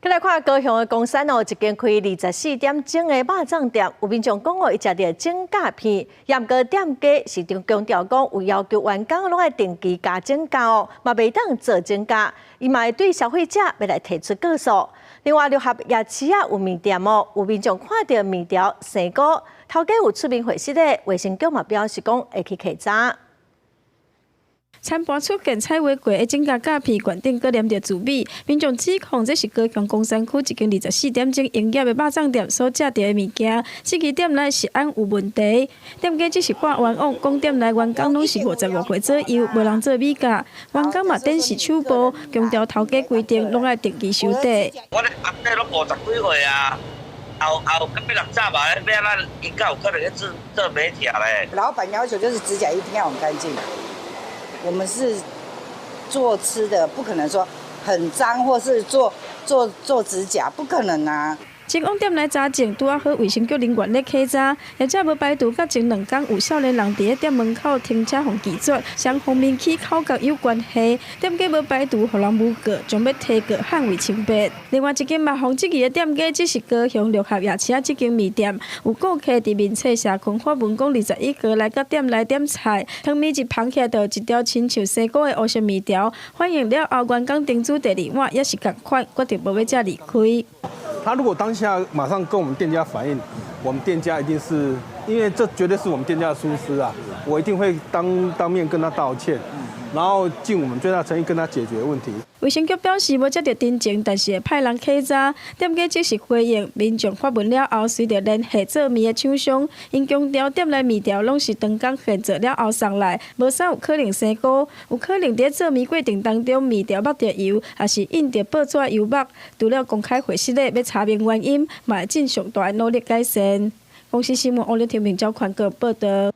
再来看高雄的公山一间开24点钟的肉粽店，有民众讲伊食到整假片，也毋过店家是强调讲有要求员工拢爱定期加整价嘛袂当做整价，伊嘛会对消费者要来提出告诉。另外，六合夜市有面店有民众看到面条生果，头家有出面回示的，卫生局嘛表示讲会去稽查。餐盘出现菜花过的整价假片，馆顶搁黏着字米，民众指控这是高雄公山区一间24点钟营业的肉粽店所食到的物件，这支店内食安有问题。店家只是挂冤枉，讲店内员工拢是55岁左右，无人做米价，员工嘛展示手部，强调头家规定拢爱定期收底。我咧阿弟拢50几岁啊，后隔壁60吧，要咱应该有可能去做媒体嘞。老板要求就是指甲一定要很干净。我们是做吃的，不可能说很脏，或是做指甲，不可能啊。前往店内查证，拄啊好卫生局人员咧稽查，业者无排除甲前2天有少年人伫咧店门口停车互拒绝，相方面起口角有关系。店家无排除互人诬告，将要提告捍卫清白。另外一间麻风质疑的店家，只是高雄六合夜市啊，这间面店有顾客伫面册社群发文讲21号来到店内点菜，汤面一捧起来就一条亲像生果的乌色面条，反映了后员工叮嘱第2碗也是同款，决定无要再离开。他如果当下马上跟我们店家反映，我们店家一定是因为这绝对是我们店家的疏失啊，我一定会当面跟他道歉，然后尽我们最大诚意跟他解决问题。卫生局表示无接到真情，但是会派人稽查。店家即时回应，民众发文了后，随着联系做面的厂商，因强调店内面条拢是当工现做了后送来，无啥有可能生果，有可能伫做面过程当中面条抹着油，也是印着报纸油墨。除了公开回示咧，要查明原因，嘛会尽上大努力改善。公司新闻王立婷、赵宽哥报道。